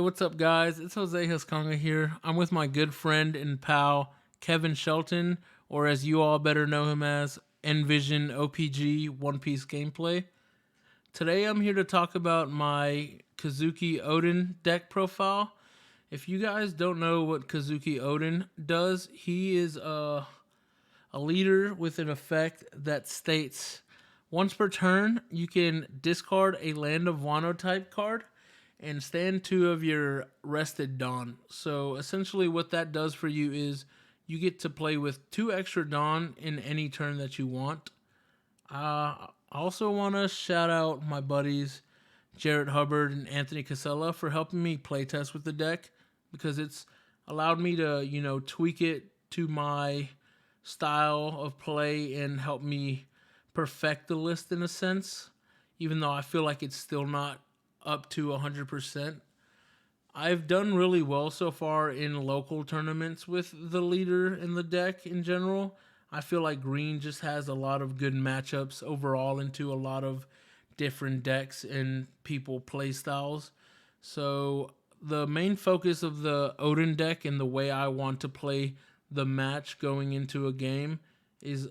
what's up, guys? It's Jose Huscanga here. I'm with my good friend and pal, Kevin Shelton, or as you all better know him as, Envision OPG One Piece gameplay. Today I'm here to talk about my Kozuki Oden deck profile. If you guys don't know what Kozuki Oden does, he is a leader with an effect that states once per turn you can discard a Land of Wano type card and stand 2 of your rested Dawn. So essentially what that does for you is you get to play with 2 extra Dawn in any turn that you want. I also want to shout out my buddies Jarrett Hubbard and Anthony Casella for helping me playtest with the deck, because it's allowed me to, tweak it to my style of play and help me perfect the list in a sense, even though I feel like it's still not up to 100%. I've done really well so far in local tournaments with the leader in the deck in general. I feel like green just has a lot of good matchups overall into a lot of different decks and people play styles. So the main focus of the Oden deck and the way I want to play the match going into a game is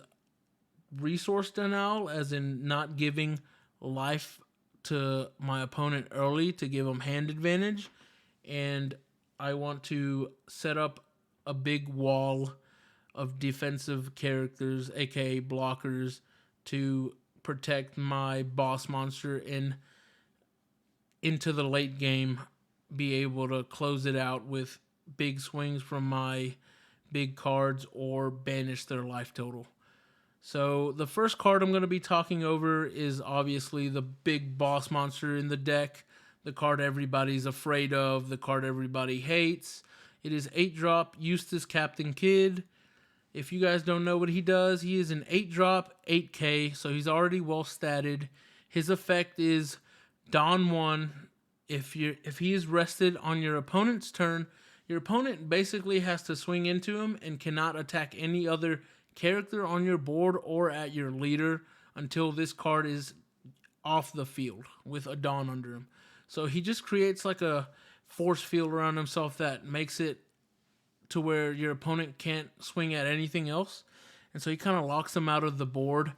resource denial, as in not giving life to my opponent early to give them hand advantage, and I want to set up a big wall of defensive characters, aka blockers, to protect my boss monster and into the late game be able to close it out with big swings from my big cards or banish their life total. So the first card I'm going to be talking over is obviously the big boss monster in the deck, the card everybody's afraid of, the card everybody hates. It is 8-drop Eustass Captain Kid. If you guys don't know what he does, he is an 8-drop 8k, so he's already well statted. His effect is Dawn 1. If he is rested on your opponent's turn, your opponent basically has to swing into him and cannot attack any other character on your board or at your leader until this card is off the field with a Dawn under him. So he just creates like a force field around himself that makes it to where your opponent can't swing at anything else. And so he kind of locks them out of the board,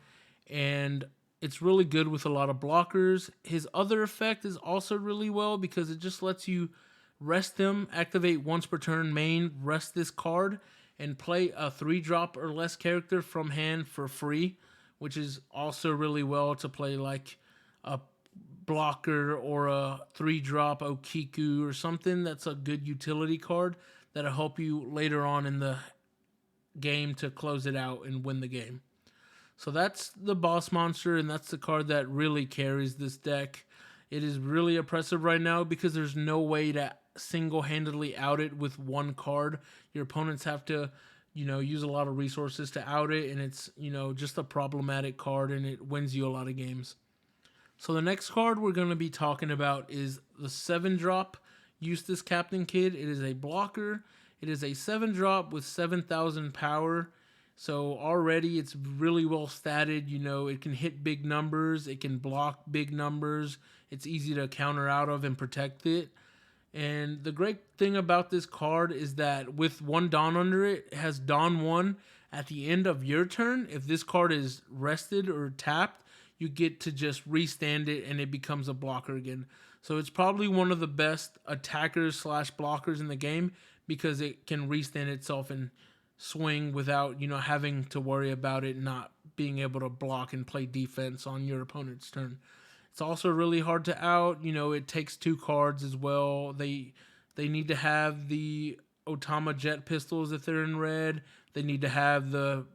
and it's really good with a lot of blockers. His other effect is also really well because it just lets you rest them, activate once per turn, main, rest this card, and play a 3-drop or less character from hand for free, which is also really well to play like a blocker or a 3-drop Okiku or something that's a good utility card that'll help you later on in the game to close it out and win the game. So that's the boss monster, and that's the card that really carries this deck. It is really oppressive right now because there's no way to single-handedly out it with one card. Your opponents have to, use a lot of resources to out it, and it's, just a problematic card, and it wins you a lot of games. So the next card we're going to be talking about is the 7-drop Eustass Captain Kid. It is a blocker. It is a 7-drop with 7,000 power. So already it's really well statted. It can hit big numbers. It can block big numbers. It's easy to counter out of and protect it. And the great thing about this card is that with 1 Dawn under it, it has Dawn 1 at the end of your turn. If this card is rested or tapped, you get to just restand it and it becomes a blocker again. So it's probably one of the best attackers / blockers in the game because it can restand itself and swing without, having to worry about it not being able to block and play defense on your opponent's turn. It's also really hard to out. It takes 2 cards as well. They need to have the Otama Jet Pistols if they're in red. They need to have the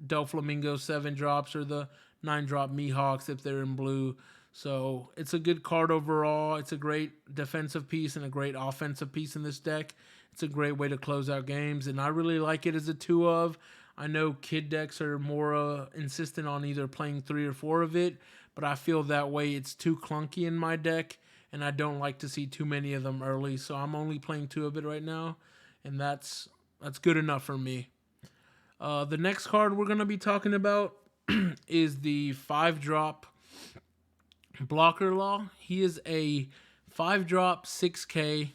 Del Flamingo 7-drops or the 9-drop Mihawks if they're in blue. So it's a good card overall. It's a great defensive piece and a great offensive piece in this deck. It's a great way to close out games, and I really like it as a 2 of. I know kid decks are more insistent on either playing 3 or 4 of it, but I feel that way it's too clunky in my deck, and I don't like to see too many of them early, so I'm only playing 2 of it right now, and that's good enough for me. The next card we're going to be talking about is the 5-drop Blocker Law. He is a 5-drop 6k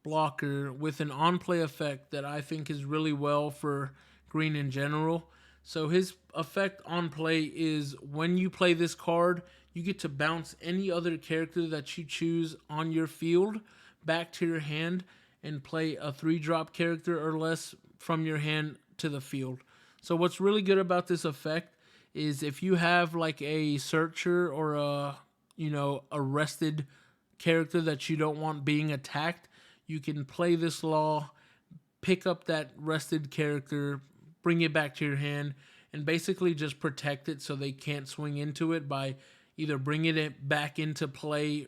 blocker with an on-play effect that I think is really well for green in general. So his effect on play is when you play this card, you get to bounce any other character that you choose on your field back to your hand and play a 3-drop character or less from your hand to the field. So what's really good about this effect is if you have like a searcher or a rested character that you don't want being attacked, you can play this law, pick up that rested character, bring it back to your hand, and basically just protect it so they can't swing into it by either bringing it back into play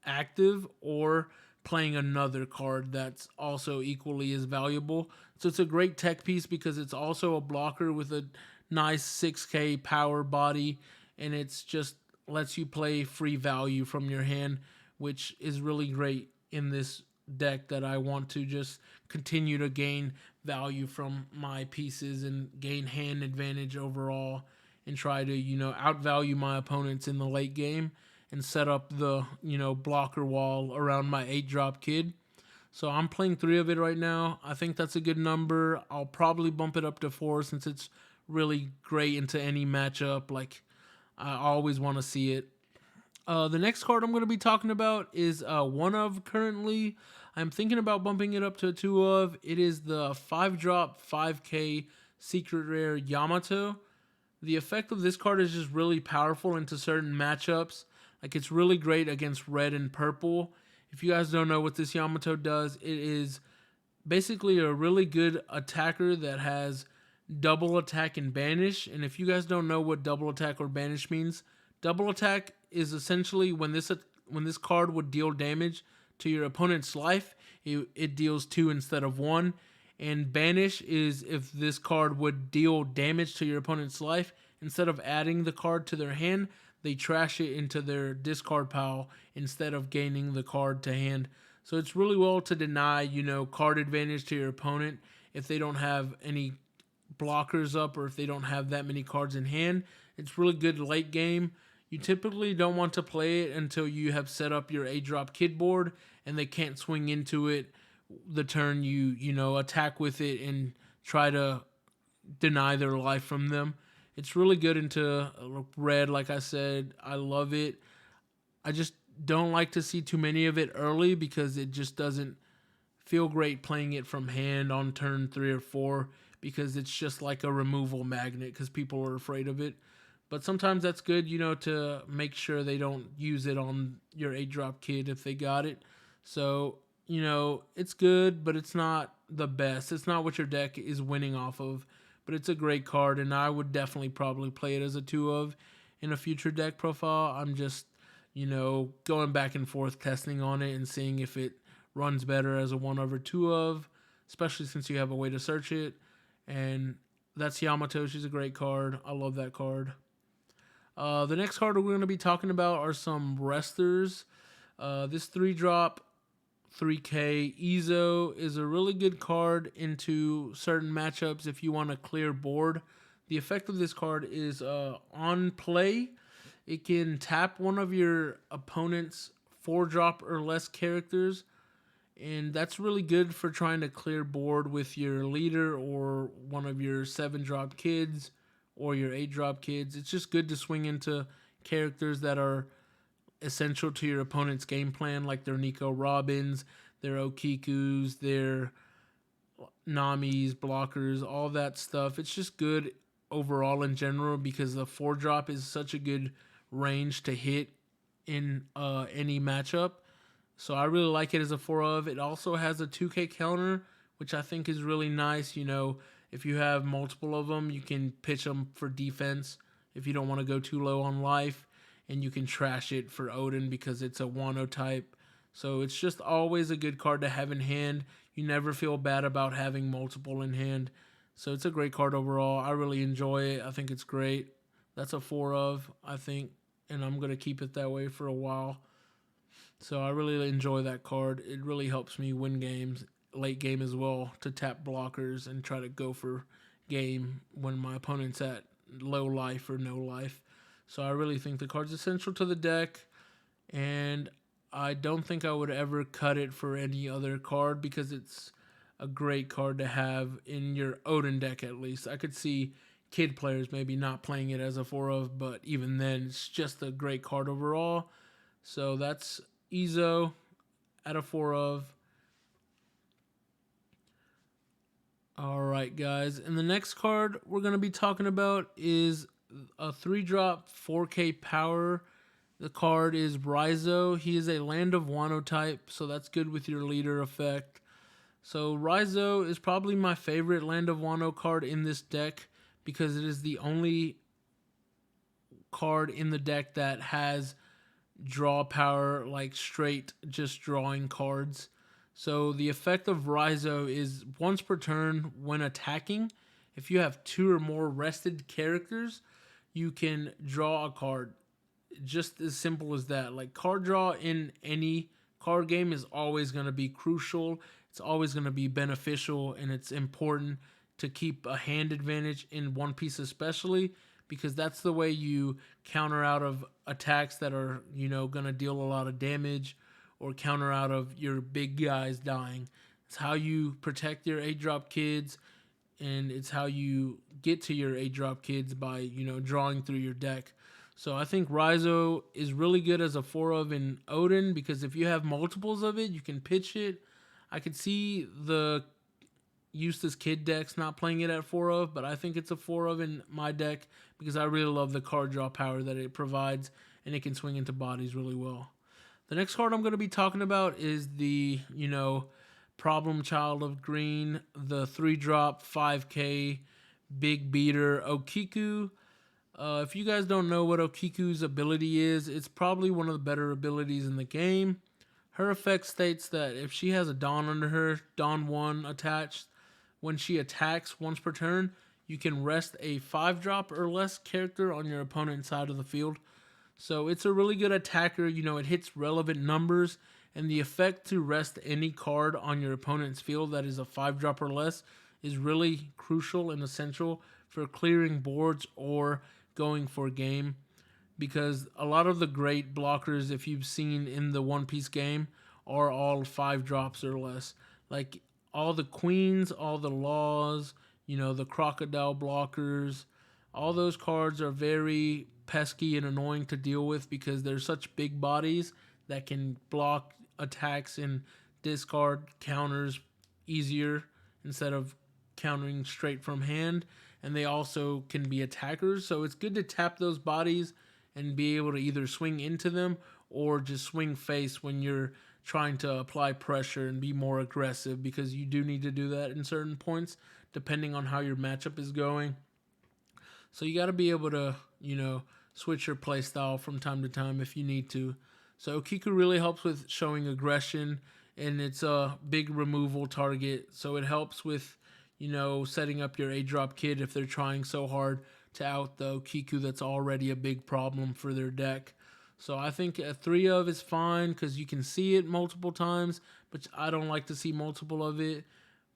active or playing another card that's also equally as valuable. So it's a great tech piece because it's also a blocker with a nice 6k power body, and it's just lets you play free value from your hand, which is really great in this deck that I want to just continue to gain value from my pieces and gain hand advantage overall and try to, outvalue my opponents in the late game and set up the, blocker wall around my 8-drop kid. So I'm playing 3 of it right now. I think that's a good number. I'll probably bump it up to 4 since it's really great into any matchup. Like, I always want to see it. The next card I'm going to be talking about is 1 of currently. I'm thinking about bumping it up to 2 of. It is the 5-drop 5k secret rare Yamato. The effect of this card is just really powerful into certain matchups. Like, it's really great against red and purple. If you guys don't know what this Yamato does, it is basically a really good attacker that has double attack and banish. And if you guys don't know what double attack or banish means, double attack is essentially when this card would deal damage to your opponent's life, it deals 2 instead of 1. And banish is if this card would deal damage to your opponent's life, instead of adding the card to their hand, they trash it into their discard pile instead of gaining the card to hand. So it's really well to deny, card advantage to your opponent if they don't have any blockers up or if they don't have that many cards in hand. It's really good late game. You typically don't want to play it until you have set up your 8-drop kid board and they can't swing into it the turn you attack with it and try to deny their life from them. It's really good into red, like I said. I love it. I just don't like to see too many of it early because it just doesn't feel great playing it from hand on turn 3 or 4 because it's just like a removal magnet because people are afraid of it. But sometimes that's good, to make sure they don't use it on your 8-drop kid if they got it. So, it's good, but it's not the best. It's not what your deck is winning off of. But it's a great card, and I would definitely probably play it as a 2 of in a future deck profile. I'm just, going back and forth testing on it and seeing if it runs better as a 1 of or 2 of, especially since you have a way to search it. And that's Yamato. She's a great card. I love that card. The next card we're going to be talking about are some resters. This 3-drop 3k Izo is a really good card into certain matchups if you want to clear board. The effect of this card is on play, it can tap one of your opponent's 4-drop or less characters, and that's really good for trying to clear board with your leader or one of your 7-drop kids or your 8-drop kids. It's just good to swing into characters that are essential to your opponent's game plan, like their Nico Robins, their Okikus, their Namis, blockers, all that stuff. It's just good overall in general because the 4-drop is such a good range to hit in any matchup. So I really like it as a 4 of. It also has a 2k counter, which I think is really nice. If you have multiple of them, you can pitch them for defense if you don't want to go too low on life. And you can trash it for Oden because it's a Wano type. So it's just always a good card to have in hand. You never feel bad about having multiple in hand. So it's a great card overall. I really enjoy it. I think it's great. That's a 4 of, I think. And I'm going to keep it that way for a while. So I really enjoy that card. It really helps me win games, late game as well, to tap blockers and try to go for game when my opponent's at low life or no life. So I really think the card's essential to the deck, and I don't think I would ever cut it for any other card because it's a great card to have in your Oden deck at least. I could see kid players maybe not playing it as a 4 of, but even then, it's just a great card overall. So that's Ezo at a 4 of. All right, guys. And the next card we're going to be talking about is a 3-drop 4K power. The card is Raizo. He is a Land of Wano type, so that's good with your leader effect. So Raizo is probably my favorite Land of Wano card in this deck because it is the only card in the deck that has draw power, like straight just drawing cards. So the effect of Raizo is once per turn when attacking, if you have 2 or more rested characters, you can draw a card. Just as simple as that. Like, card draw in any card game is always going to be crucial. It's always going to be beneficial, and it's important to keep a hand advantage in One Piece especially, because that's the way you counter out of attacks that are, going to deal a lot of damage, or counter out of your big guys dying. It's how you protect your 8-drop kids, and it's how you get to your 8-drop kids by, drawing through your deck. So I think Raizo is really good as a 4 of in Oden, because if you have multiples of it, you can pitch it. I could see the Eustaskid decks not playing it at 4 of, but I think it's a 4 of in my deck because I really love the card draw power that it provides, and it can swing into bodies really well. The next card I'm going to be talking about is the, problem child of green, the 3-drop 5K big beater Okiku. If you guys don't know what Okiku's ability is, it's probably one of the better abilities in the game. Her effect states that if she has a Dawn under her, Dawn 1 attached, when she attacks once per turn, you can rest a 5-drop or less character on your opponent's side of the field. So it's a really good attacker. It hits relevant numbers, and the effect to rest any card on your opponent's field that is a 5-drop or less is really crucial and essential for clearing boards or going for game, because a lot of the great blockers, if you've seen in the One Piece game, are all 5-drops or less. Like all the queens, all the laws, the crocodile blockers, all those cards are very pesky and annoying to deal with because they're such big bodies that can block attacks and discard counters easier instead of countering straight from hand. And they also can be attackers, so it's good to tap those bodies and be able to either swing into them or just swing face when you're trying to apply pressure and be more aggressive, because you do need to do that in certain points depending on how your matchup is going. So you got to be able to, switch your playstyle from time to time if you need to. So Okiku really helps with showing aggression, and it's a big removal target, so it helps with setting up your 8-drop kid if they're trying so hard to out the Okiku that's already a big problem for their deck. So I think a 3 of is fine because you can see it multiple times, but I don't like to see multiple of it.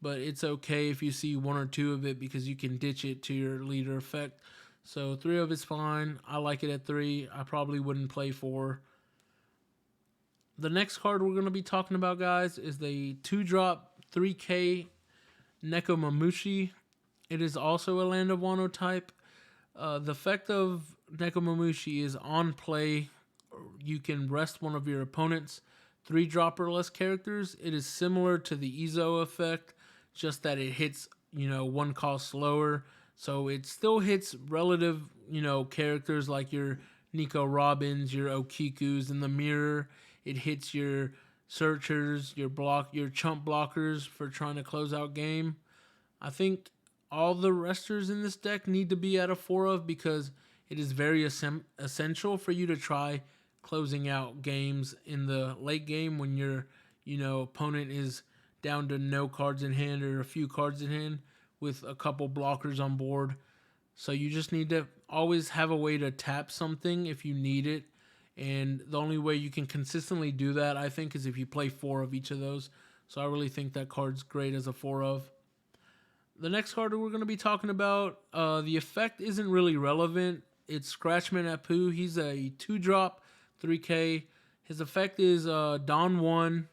But it's okay if you see 1 or 2 of it because you can ditch it to your leader effect. So 3 of is fine. I like it at 3. I probably wouldn't play 4. The next card we're going to be talking about, guys, is the 2-drop 3K Nekomamushi. It is also a Land of Wano type. The effect of Nekomamushi is on play, you can rest one of your opponent's 3-drop or less characters. It is similar to the Ezo effect, just that it hits, 1 cost slower. So it still hits relative, characters like your Nico Robins, your Okikus in the mirror. It hits your searchers, your chump blockers for trying to close out game. I think all the resters in this deck need to be at a 4 of because it is very essential for you to try closing out games in the late game when your opponent is down to no cards in hand or a few cards in hand with a couple blockers on board. So you just need to always have a way to tap something if you need it. And the only way you can consistently do that, I think, is if you play 4 of each of those. So I really think that card's great as a 4 of. The next card we're going to be talking about, the effect isn't really relevant. It's Scratchman Apu. He's a 2-drop 3K His effect is Don 1.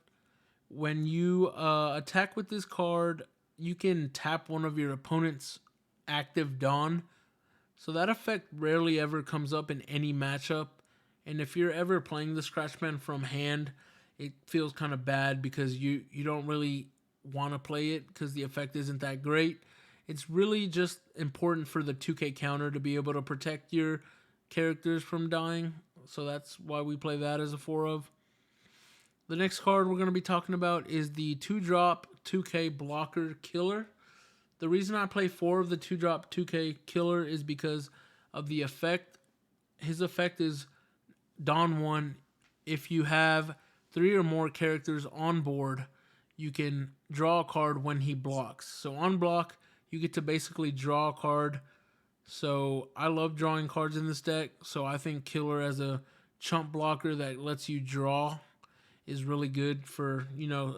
When you attack with this card, you can tap one of your opponent's active Don. So that effect rarely ever comes up in any matchup. And if you're ever playing the Scratchman from hand, it feels kind of bad because you don't really want to play it because the effect isn't that great. It's really just important for the 2K counter to be able to protect your characters from dying. So that's why we play that as a 4 of. The next card we're going to be talking about is the 2-drop 2K blocker killer. The reason I play 4 of the 2-drop 2K killer is because of the effect. His effect is Don 1. If you have 3 or more characters on board, you can draw a card when he blocks. So on block, you get to basically draw a card. So I love drawing cards in this deck. So I think killer as a chump blocker that lets you draw is really good for,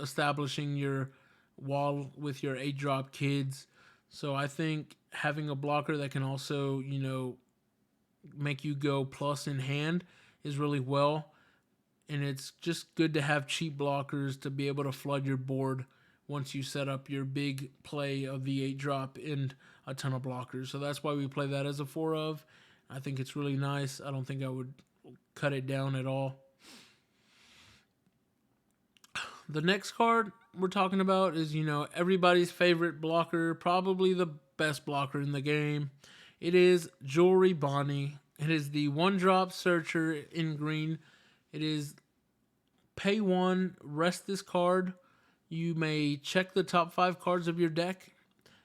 establishing your wall with your 8-drop kids. So I think having a blocker that can also, make you go plus in hand is really well. And it's just good to have cheap blockers to be able to flood your board once you set up your big play of the 8-drop and a ton of blockers. So that's why we play that as a 4 of. I think it's really nice. I don't think I would cut it down at all. The next card we're talking about is, everybody's favorite blocker, probably the best blocker in the game. It is Jewelry Bonnie. It is the 1-drop searcher in green. It is pay 1, rest this card. You may check the top 5 cards of your deck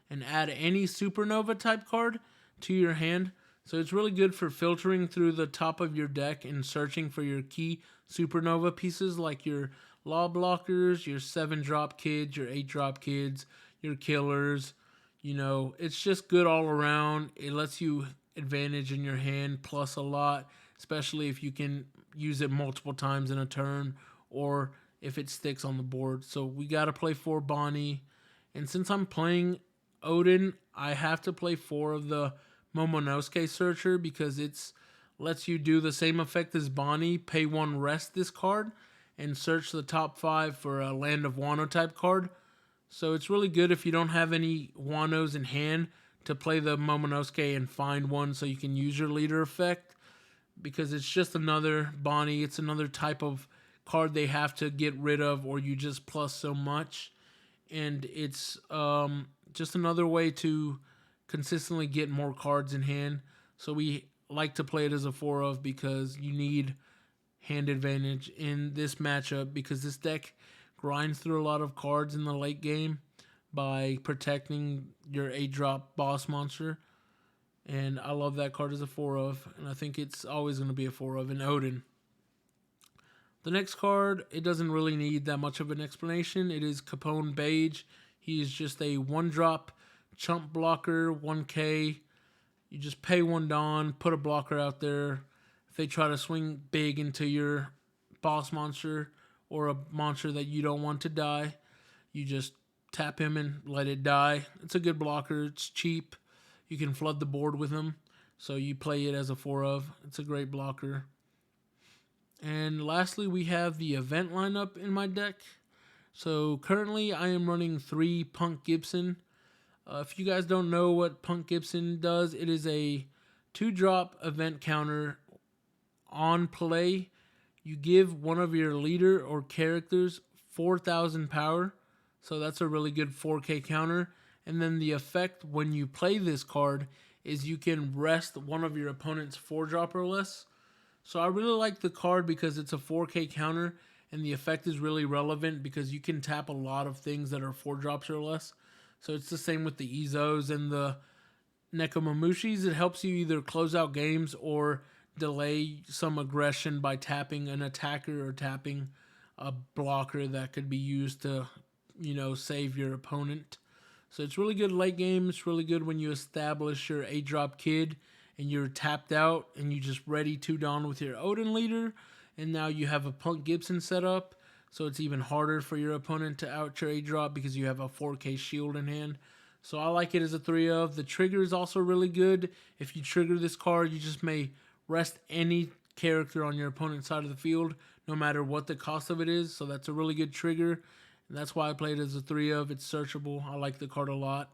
and add any supernova type card to your hand. So it's really good for filtering through the top of your deck and searching for your key supernova pieces like your law blockers, your 7-drop kids, your 8-drop kids, your killers. It's just good all around. It lets you advantage in your hand plus a lot, especially if you can use it multiple times in a turn or if it sticks on the board. So we got to play 4 Bonnie. And since I'm playing Oden, I have to play 4 of the Momonosuke Searcher because it's lets you do the same effect as Bonnie, pay 1, rest this card, and search the top 5 for a Land of Wano type card. So it's really good if you don't have any Wanos in hand to play the Momonosuke and find one so you can use your leader effect, because it's just another Bonnie. It's another type of card they have to get rid of, or you just plus so much. And it's just another way to consistently get more cards in hand. So we like to play it as a 4 of because you need hand advantage in this matchup, because this deck grinds through a lot of cards in the late game by protecting your 8-drop boss monster. And I love that card as a 4 of, and I think it's always going to be a 4 of in Oden. The next card, it doesn't really need that much of an explanation. It is Capone Beige. He is just a 1-drop chump blocker, 1K. You just pay 1 Don, put a blocker out there. If they try to swing big into your boss monster or a monster that you don't want to die, you just tap him and let it die. It's a good blocker. It's cheap. You can flood the board with him. So you play it as a 4 of. It's a great blocker. And lastly, we have the event lineup in my deck. So currently I am running 3 Punk Gibson. If you guys don't know what Punk Gibson does, it is a 2-drop event counter on play. You give one of your leader or characters 4,000 power. So that's a really good 4K counter. And then the effect when you play this card is you can rest one of your opponent's 4-drop or less. So I really like the card because it's a 4K counter, and the effect is really relevant because you can tap a lot of things that are 4-drops or less. So it's the same with the Izos and the Nekomamushis. It helps you either close out games or delay some aggression by tapping an attacker or tapping a blocker that could be used to, save your opponent. So it's really good late game. It's really good when you establish your 8-drop kid and you're tapped out and you just ready 2 Don with your Oden leader. And now you have a Punk Gibson set up. So it's even harder for your opponent to out your 8-drop because you have a 4K shield in hand. So I like it as a 3 of. The trigger is also really good. If you trigger this card, you just may rest any character on your opponent's side of the field, no matter what the cost of it is. So that's a really good trigger. And that's why I played it as a 3 of. It's searchable. I like the card a lot.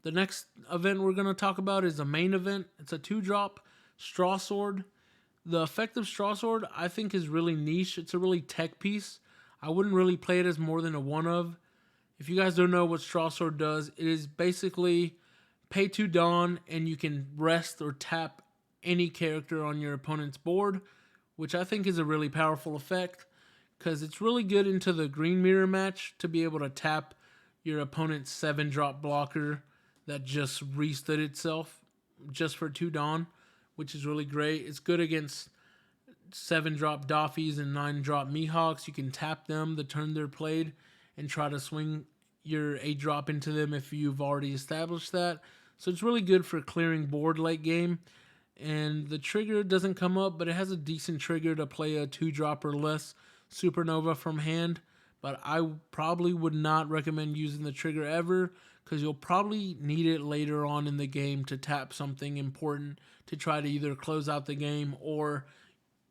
The next event we're going to talk about is a main event. It's a 2-drop Straw Sword. The effect of Straw Sword I think is really niche. It's a really tech piece. I wouldn't really play it as more than a 1 of. If you guys don't know what Straw Sword does, it is basically pay 2 Dawn and you can rest or tap any character on your opponent's board, which I think is a really powerful effect because it's really good into the green mirror match to be able to tap your opponent's 7-drop blocker that just restood itself just for 2 Dawn, which is really great. It's good against 7-drop Doffies and 9-drop Mihawks. You can tap them the turn they're played and try to swing your 8-drop into them if you've already established that. So it's really good for clearing board late game. And the trigger doesn't come up, but it has a decent trigger to play a 2-drop or less Supernova from hand. But I probably would not recommend using the trigger ever because you'll probably need it later on in the game to tap something important to try to either close out the game or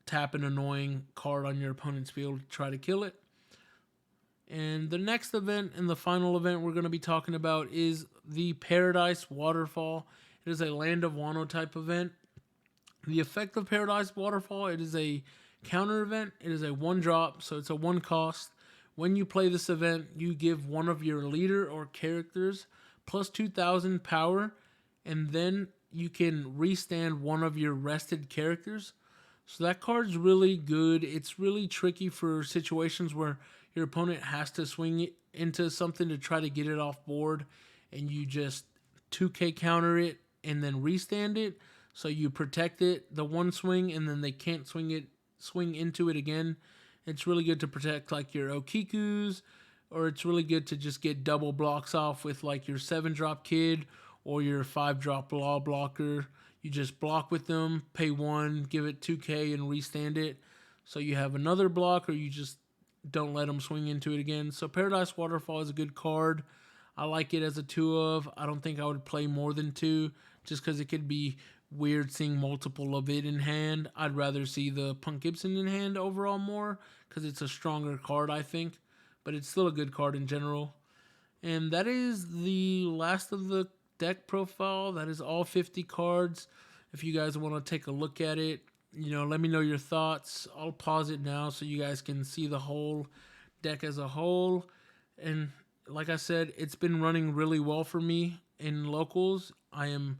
tap an annoying card on your opponent's field to try to kill it. And the next event and the final event we're going to be talking about is the Paradise Waterfall. It is a Land of Wano type event. The effect of Paradise Waterfall, it is a counter event. It is a 1-drop, so it's a 1 cost. When you play this event, you give one of your leader or characters plus 2,000 power, and then you can restand one of your rested characters. So that card's really good. It's really tricky for situations where your opponent has to swing it into something to try to get it off board, and you just 2k counter it and then restand it. So you protect it the 1 swing, and then they can't swing into it again. It's really good to protect like your Okikus, or it's really good to just get double blocks off with like your 7-drop kid or your 5-drop law blocker. You just block with them, pay 1, give it 2k and restand it. So you have another block, or you just don't let them swing into it again. So Paradise Waterfall is a good card. I like it as a 2 of. I don't think I would play more than 2 just because it could be weird seeing multiple of it in hand. I'd rather see the Punk Gibson in hand overall more because it's a stronger card, I think. But it's still a good card in general. And that is the last of the deck profile. That is all 50 cards. If you guys want to take a look at it, let me know your thoughts. I'll pause it now so you guys can see the whole deck as a whole. And like I said, it's been running really well for me in locals. I am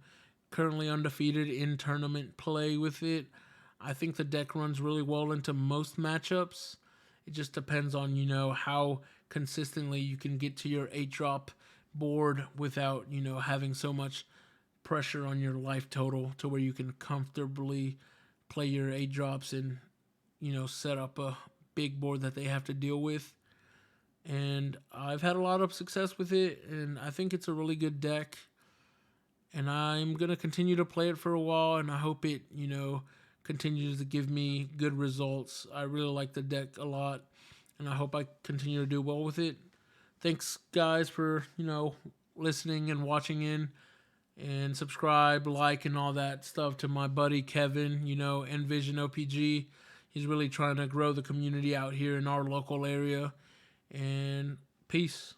currently undefeated in tournament play with it. I think the deck runs really well into most matchups. It just depends on, how consistently you can get to your 8-drop board without, having so much pressure on your life total to where you can comfortably play your 8-drops and, set up a big board that they have to deal with. And I've had a lot of success with it, and I think it's a really good deck. And I'm going to continue to play it for a while, and I hope it, continues to give me good results. I really like the deck a lot, and I hope I continue to do well with it. Thanks, guys, for, listening and watching in. And subscribe, like, and all that stuff to my buddy Kevin, Envision OPG. He's really trying to grow the community out here in our local area. And peace.